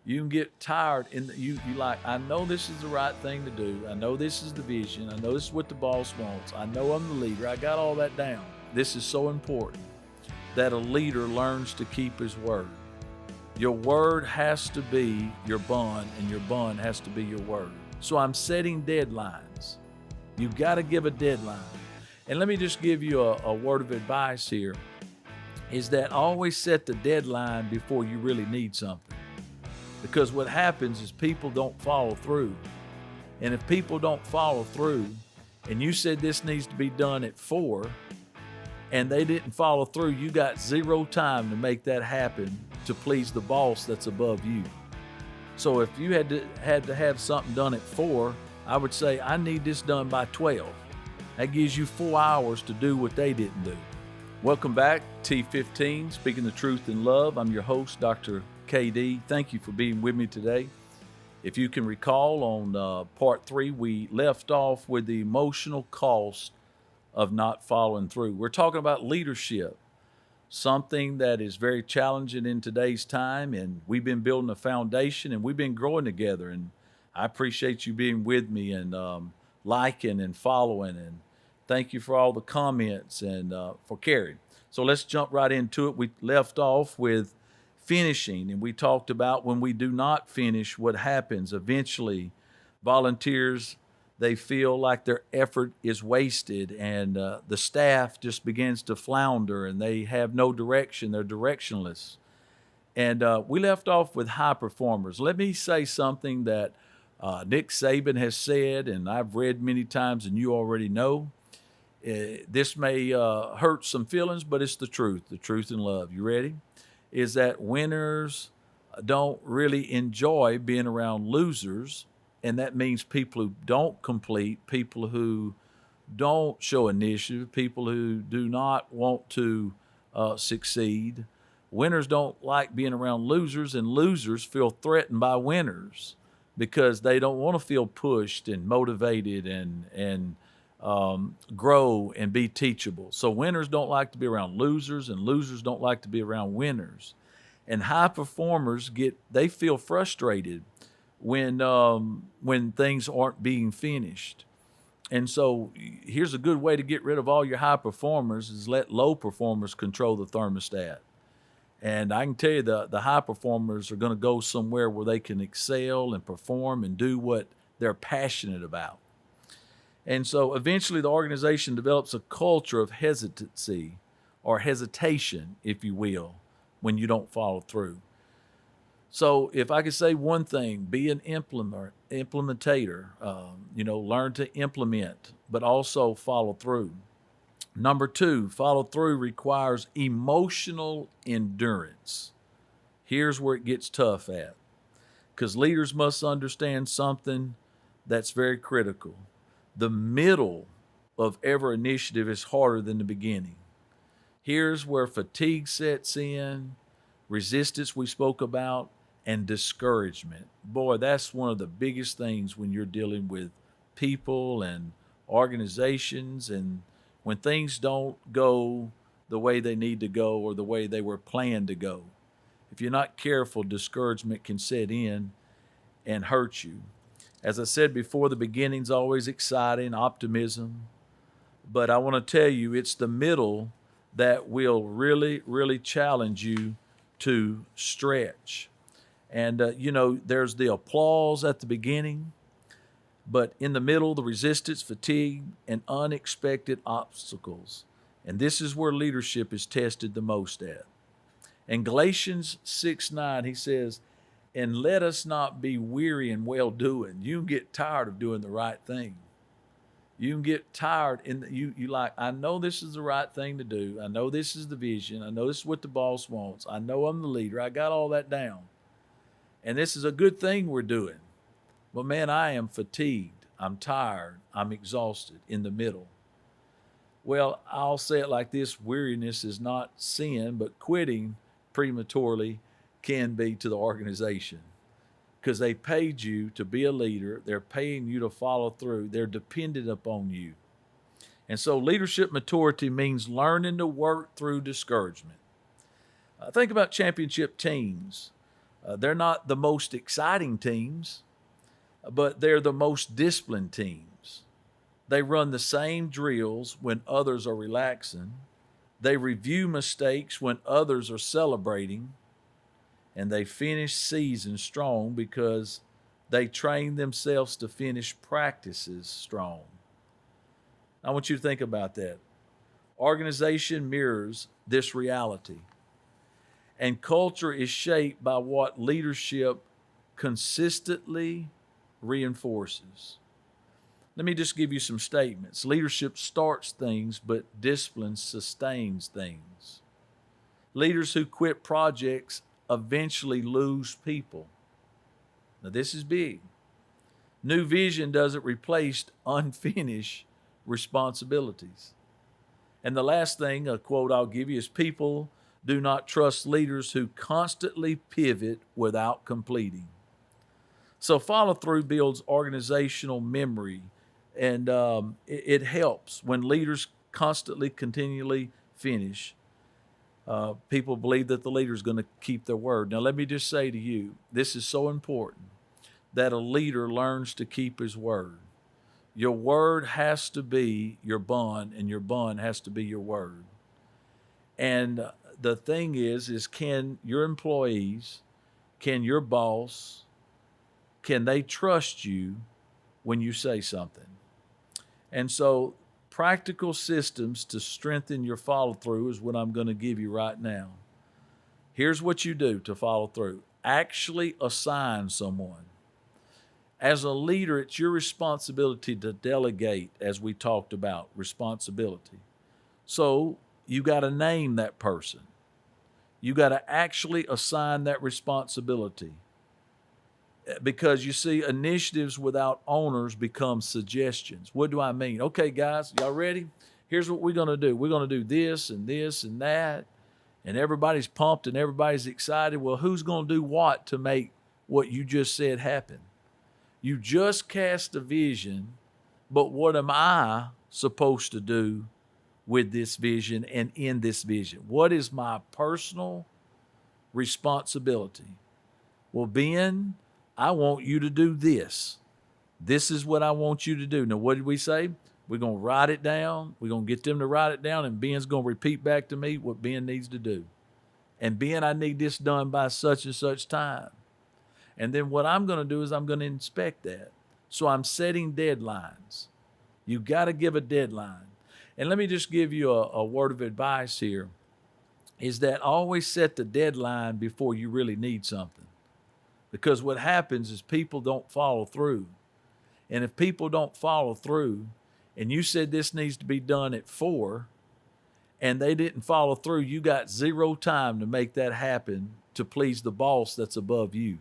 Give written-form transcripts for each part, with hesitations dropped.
You can get tired you like, I know this is the right thing to do. I know this is the vision. I know this is what the boss wants. I know I'm the leader. I got all that down. This is so important that a leader learns to keep his word. Your word has to be your bond, and your bond has to be your word. So I'm setting deadlines. You've got to give a deadline. And let me just give you a word of advice here, is that always set the deadline before you really need something. Because what happens is people don't follow through. And if people don't follow through, and you said this needs to be done at 4, and they didn't follow through, you got zero time to make that happen to please the boss that's above you. So if you had to have something done at 4, I would say, I need this done by 12. That gives you 4 hours to do what they didn't do. Welcome back, T15, Speaking the Truth in Love. I'm your host, Dr. KD. Thank you for being with me today. If you can recall, on part 3, we left off with the emotional cost of not following through. We're talking about leadership, something that is very challenging in today's time, and we've been building a foundation and we've been growing together, and I appreciate you being with me and liking and following, and thank you for all the comments and for caring. So let's jump right into it. We left off with finishing, and we talked about when we do not finish, what happens. Eventually, volunteers, they feel like their effort is wasted, and the staff just begins to flounder, and they have no direction. They're directionless. And we left off with high performers. Let me say something that Nick Saban has said, and I've read many times, and you already know. This may hurt some feelings, but it's the truth in love. You ready? Is that winners don't really enjoy being around losers, and that means people who don't complete, people who don't show initiative, people who do not want to succeed. Winners don't like being around losers, and losers feel threatened by winners because they don't want to feel pushed and motivated and grow and be teachable. So winners don't like to be around losers, and losers don't like to be around winners. And high performers they feel frustrated when things aren't being finished. And so here's a good way to get rid of all your high performers, is let low performers control the thermostat. And I can tell you the high performers are going to go somewhere where they can excel and perform and do what they're passionate about. And so eventually the organization develops a culture of hesitancy, or hesitation, if you will, when you don't follow through. So if I could say one thing, be an implementator, learn to implement, but also follow through. Number 2, follow through requires emotional endurance. Here's where it gets tough at, because leaders must understand something that's very critical. The middle of every initiative is harder than the beginning. Here's where fatigue sets in, resistance we spoke about, and discouragement. Boy, that's one of the biggest things when you're dealing with people and organizations, and when things don't go the way they need to go or the way they were planned to go. If you're not careful, discouragement can set in and hurt you. As I said before, the beginning's always exciting, optimism. But I want to tell you, it's the middle that will really, really challenge you to stretch. And, there's the applause at the beginning, but in the middle, the resistance, fatigue, and unexpected obstacles. And this is where leadership is tested the most at. In Galatians 6:9, he says, and let us not be weary in well-doing. You can get tired of doing the right thing. You can get tired you like, I know this is the right thing to do. I know this is the vision. I know this is what the boss wants. I know I'm the leader. I got all that down. And this is a good thing we're doing. But man, I am fatigued. I'm tired. I'm exhausted in the middle. Well, I'll say it like this. Weariness is not sin, but quitting prematurely can be to the organization, because they paid you to be a leader. They're paying you to follow through. They're dependent upon you. And so leadership maturity means learning to work through discouragement. Think about championship teams. They're not the most exciting teams, but they're the most disciplined teams. They run the same drills when others are relaxing. They review mistakes when others are celebrating. And they finish season strong because they train themselves to finish practices strong. I want you to think about that. Organization mirrors this reality. And culture is shaped by what leadership consistently reinforces. Let me just give you some statements. Leadership starts things, but discipline sustains things. Leaders who quit projects eventually lose people. Now, this is big. New vision doesn't replace unfinished responsibilities. And the last thing, a quote I'll give you, is people do not trust leaders who constantly pivot without completing. So follow through builds organizational memory, and it helps when leaders constantly, continually finish. People believe that the leader is going to keep their word. Now, let me just say to you, this is so important that a leader learns to keep his word. Your word has to be your bond, and your bond has to be your word. And the thing is can your employees, can your boss, can they trust you when you say something? And so practical systems to strengthen your follow through is what I'm going to give you right now. Here's what you do to follow through. Actually assign someone. As a leader, it's your responsibility to delegate, as we talked about, responsibility. So you got to name that person. You got to actually assign that responsibility. Because you see, initiatives without owners become suggestions. What do I mean? Okay, guys, y'all ready? Here's what we're going to do. We're going to do this and this and that. And everybody's pumped and everybody's excited. Well, who's going to do what to make what you just said happen? You just cast a vision, but what am I supposed to do with this vision and in this vision? What is my personal responsibility? Well, Ben, I want you to do this. This is what I want you to do. Now, what did we say? We're going to write it down. We're going to get them to write it down, and Ben's going to repeat back to me what Ben needs to do. And Ben, I need this done by such and such time. And then what I'm going to do is I'm going to inspect that. So I'm setting deadlines. You got to give a deadline. And let me just give you a word of advice here, is that always set the deadline before you really need something. Because what happens is people don't follow through. And if people don't follow through, and you said this needs to be done at 4, and they didn't follow through, you got zero time to make that happen to please the boss that's above you.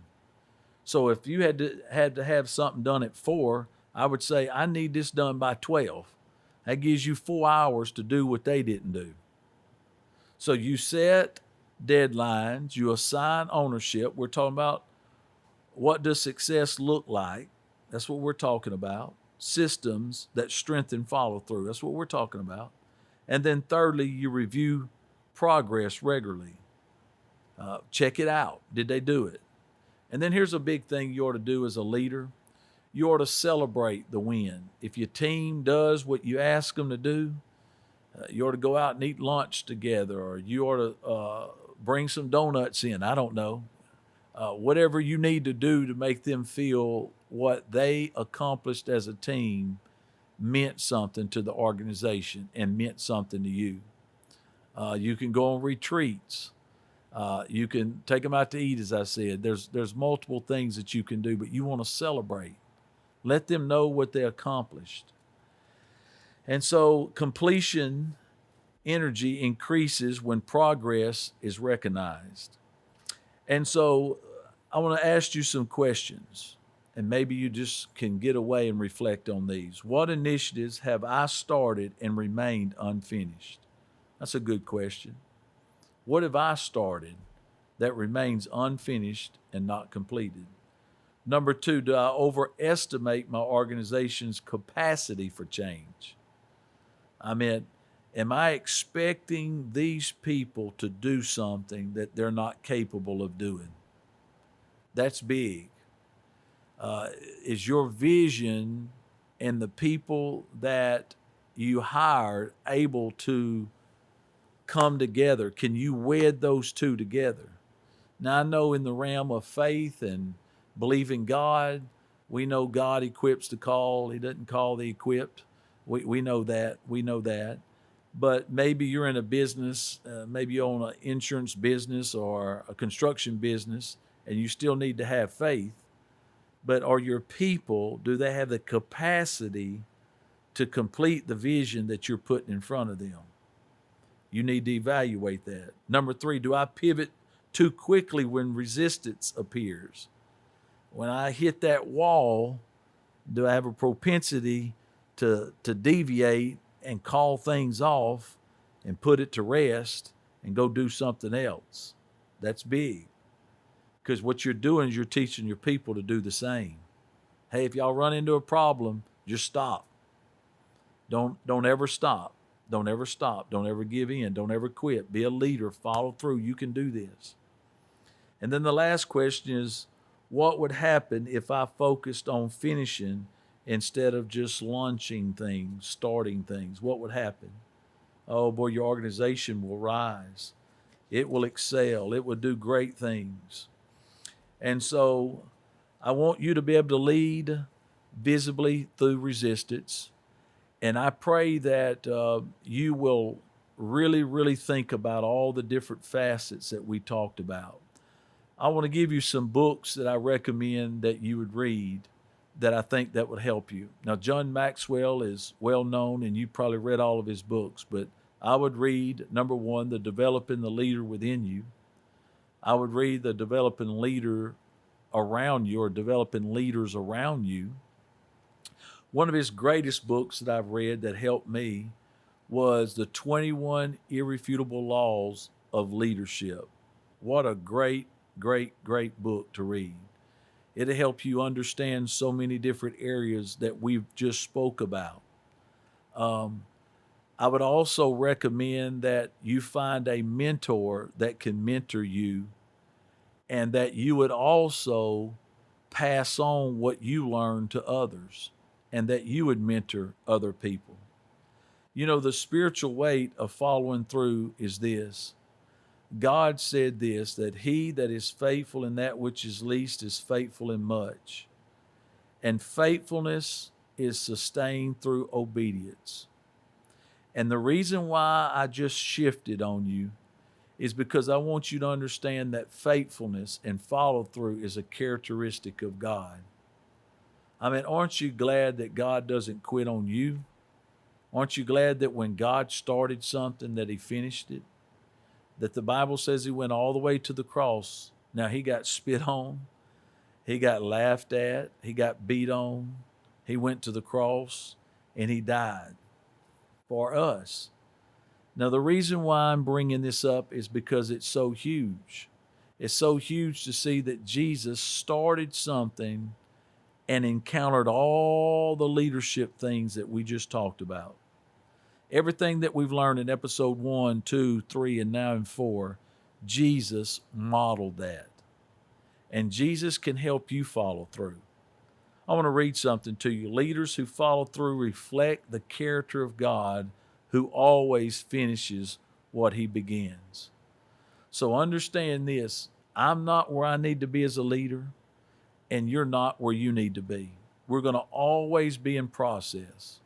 So if you had to have something done at 4, I would say, I need this done by 12. That gives you 4 hours to do what they didn't do. So you set deadlines, you assign ownership. We're talking about what does success look like? That's what we're talking about. Systems that strengthen follow through. That's what we're talking about. And then thirdly, you review progress regularly. Check it out. Did they do it? And then here's a big thing you ought to do as a leader. You ought to celebrate the win. If your team does what you ask them to do, you ought to go out and eat lunch together, or you ought to bring some donuts in. I don't know. Whatever you need to do to make them feel what they accomplished as a team meant something to the organization and meant something to you. You can go on retreats. You can take them out to eat, as I said. There's multiple things that you can do, but you want to celebrate. Let them know what they accomplished. And so completion energy increases when progress is recognized. And so I want to ask you some questions, and maybe you just can get away and reflect on these. What initiatives have I started and remained unfinished? That's a good question. What have I started that remains unfinished and not completed? Number 2, do I overestimate my organization's capacity for change? I mean, am I expecting these people to do something that they're not capable of doing? That's big. Is your vision and the people that you hired able to come together? Can you wed those two together? Now, I know in the realm of faith and believing God, we know God equips the call. He doesn't call the equipped. We know that. We know that. But maybe you're in a business, maybe you own an insurance business or a construction business, and you still need to have faith. But are your people, do they have the capacity to complete the vision that you're putting in front of them? You need to evaluate that. Number 3, do I pivot too quickly when resistance appears? When I hit that wall, do I have a propensity to deviate and call things off and put it to rest and go do something else? That's big. Because what you're doing is you're teaching your people to do the same. Hey, if y'all run into a problem, just stop. Don't ever stop. Don't ever stop. Don't ever give in. Don't ever quit. Be a leader. Follow through. You can do this. And then the last question is, what would happen if I focused on finishing instead of just launching things, starting things? What would happen? Oh boy, your organization will rise. It will excel. It will do great things. And so I want you to be able to lead visibly through resistance. And I pray that you will really, really think about all the different facets that we talked about. I want to give you some books that I recommend that you would read that I think that would help you. Now, John Maxwell is well known, and you've probably read all of his books, but I would read, number 1, The Developing the Leader Within You. I would read The Developing Leader Around You, or Developing Leaders Around You. One of his greatest books that I've read that helped me was The 21 Irrefutable Laws of Leadership. What a great book to read. It'll help you understand so many different areas that we've just spoke about. I would also recommend that you find a mentor that can mentor you, and that you would also pass on what you learn to others, and that you would mentor other people. You know, the spiritual weight of following through is this. God said this, that he that is faithful in that which is least is faithful in much. And faithfulness is sustained through obedience. And the reason why I just shifted on you is because I want you to understand that faithfulness and follow through is a characteristic of God. I mean, aren't you glad that God doesn't quit on you? Aren't you glad that when God started something that he finished it? That the Bible says he went all the way to the cross. Now, he got spit on. He got laughed at. He got beat on. He went to the cross and he died for us. Now, the reason why I'm bringing this up is because it's so huge. It's so huge to see that Jesus started something and encountered all the leadership things that we just talked about. Everything that we've learned in episode 1, 2, 3, and now in 4, Jesus modeled that. And Jesus can help you follow through. I want to read something to you. Leaders who follow through reflect the character of God, who always finishes what he begins. So understand this. I'm not where I need to be as a leader, and you're not where you need to be. We're going to always be in process.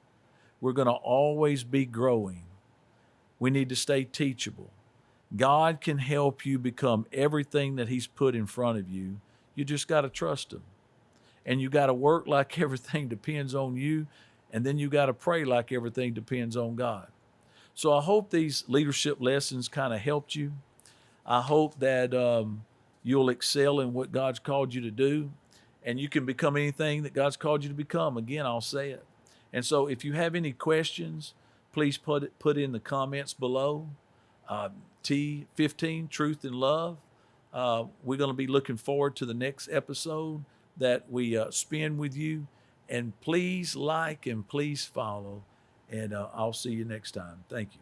We're going to always be growing. We need to stay teachable. God can help you become everything that he's put in front of you. You just got to trust him. And you got to work like everything depends on you. And then you got to pray like everything depends on God. So I hope these leadership lessons kind of helped you. I hope that you'll excel in what God's called you to do. And you can become anything that God's called you to become. Again, I'll say it. And so if you have any questions, please put in the comments below. T15, Truth and Love. We're going to be looking forward to the next episode that we spend with you. And please like and please follow. And I'll see you next time. Thank you.